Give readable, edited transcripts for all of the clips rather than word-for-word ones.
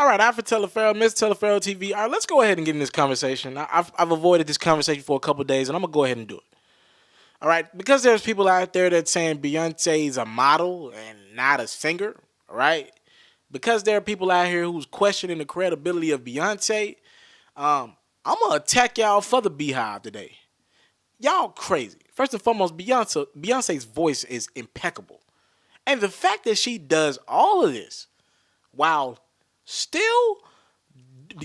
All right, Alfred Telefarrell, Miss Telefarrell TV. All right, let's go ahead and get in this conversation. I've avoided this conversation for a couple days, and I'm gonna go ahead and do it. All right, because there's people out there that saying Beyonce is a model and not a singer. All right, because there are people out here who's questioning the credibility of Beyonce. I'm gonna attack y'all for the Beehive today. Y'all crazy. First and foremost, Beyonce's voice is impeccable, and the fact that she does all of this while still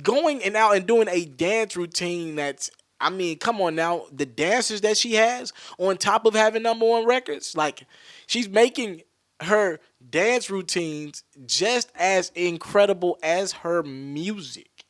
going and out and doing a dance routine that's, I mean, come on now, the dances that she has on top of having #1 records, like she's making her dance routines just as incredible as her music.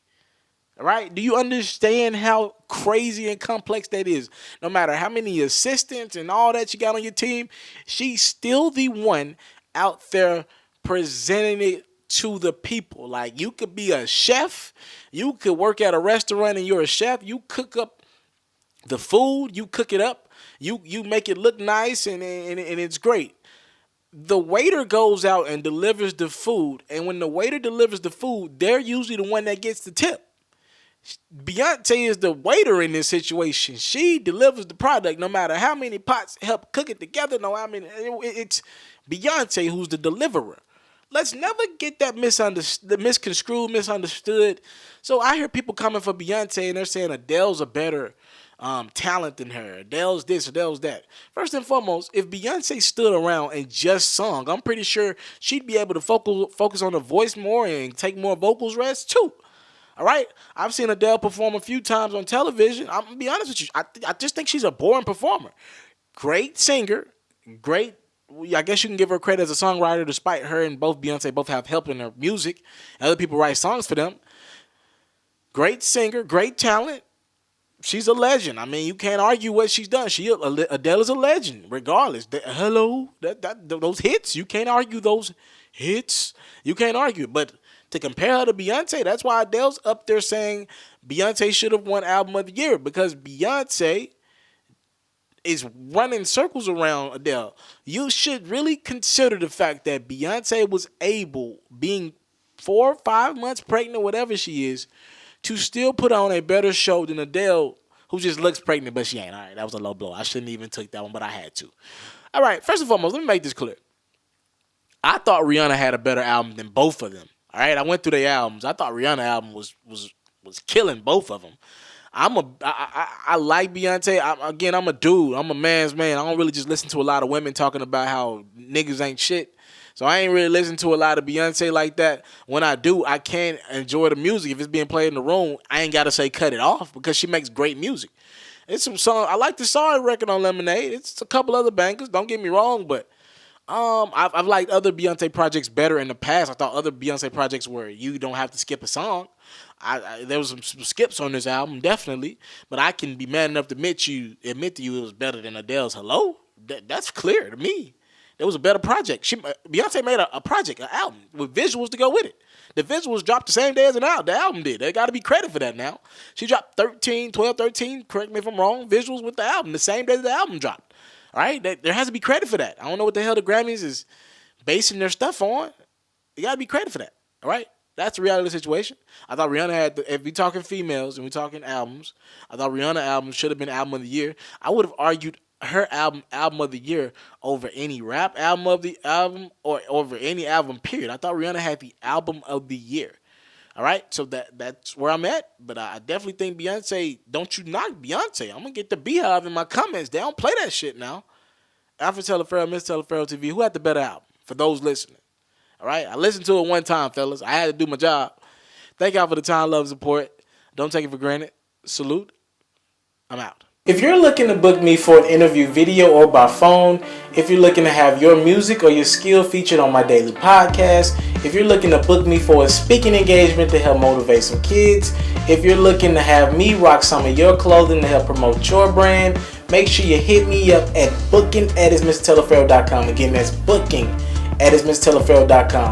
All right? Do you understand how crazy and complex that is? No matter how many assistants and all that you got on your team, she's still the one out there presenting it to the people. Like, you could be a chef, you could work at a restaurant and you're a chef, you cook up the food, you cook it up, you make it look nice and it's great. The waiter goes out and delivers the food, and when the waiter delivers the food, they're usually the one that gets the tip. Beyonce is the waiter in this situation. She delivers the product no matter how many pots help cook it together. No, I mean, it's Beyonce who's the deliverer. Let's never get that misconstrued, misunderstood. So I hear people coming for Beyonce and they're saying Adele's a better talent than her. Adele's this, Adele's that. First and foremost, if Beyonce stood around and just sung, I'm pretty sure she'd be able to focus on the voice more and take more vocals rest too. All right? I've seen Adele perform a few times on television. I'm going to be honest with you. I just think she's a boring performer. Great singer. Great. I guess you can give her credit as a songwriter, despite her and Beyonce both have help in her music. Other people write songs for them. Great singer. Great talent. She's a legend. I mean, you can't argue what she's done. Adele is a legend, regardless. Hello? Those hits. You can't argue those hits. You can't argue. But to compare her to Beyonce, that's why Adele's up there saying Beyonce should have won Album of the Year, because Beyonce is running circles around Adele. You should really consider the fact that Beyonce was able, being 4 or 5 months pregnant, whatever she is, to still put on a better show than Adele, who just looks pregnant, but she ain't. All right, that was a low blow. I shouldn't even took that one, but I had to. All right, first and foremost, let me make this clear. I thought Rihanna had a better album than both of them. All right, I went through their albums. I thought Rihanna's album was killing both of them. I like Beyonce. I'm a dude. I'm a man's man. I don't really just listen to a lot of women talking about how niggas ain't shit. So I ain't really listen to a lot of Beyonce like that. When I do, I can enjoy the music. If it's being played in the room, I ain't got to say cut it off, because she makes great music. It's some song. I like the Sorry record on Lemonade. It's a couple other bangers. Don't get me wrong, but I've liked other Beyonce projects better in the past. I thought other Beyonce projects where you don't have to skip a song. There was some skips on this album, definitely, but I can be man enough to admit to you it was better than Adele's Hello. That's clear to me. There was a better project. Beyonce made a project, an album with visuals to go with it. The visuals dropped the same day as the album did. They got to be credit for that now. She dropped 13, correct me if I'm wrong, visuals with the album the same day that the album dropped. All right? There has to be credit for that. I don't know what the hell the Grammys is basing their stuff on. You got to be credit for that. All right? That's the reality of the situation. I thought Rihanna had, if we talking females and we talking albums, I thought Rihanna's album should have been Album of the Year. I would have argued her album of the year over any rap album of the album or over any album, period. I thought Rihanna had the album of the year. All right, so that's where I'm at. But I definitely think Beyonce, don't you knock Beyonce. I'm going to get the Beehive in my comments. They don't play that shit now. Alfred Telefarrell, Miss Telefarrell TV, who had the better album for those listening? All right, I listened to it one time, fellas. I had to do my job. Thank y'all for the time, love, support. Don't take it for granted. Salute. I'm out. If you're looking to book me for an interview video or by phone, if you're looking to have your music or your skill featured on my daily podcast, if you're looking to book me for a speaking engagement to help motivate some kids, if you're looking to have me rock some of your clothing to help promote your brand, make sure you hit me up at booking@ismistelefarrell.com. Again, that's booking@ismistelefarrell.com.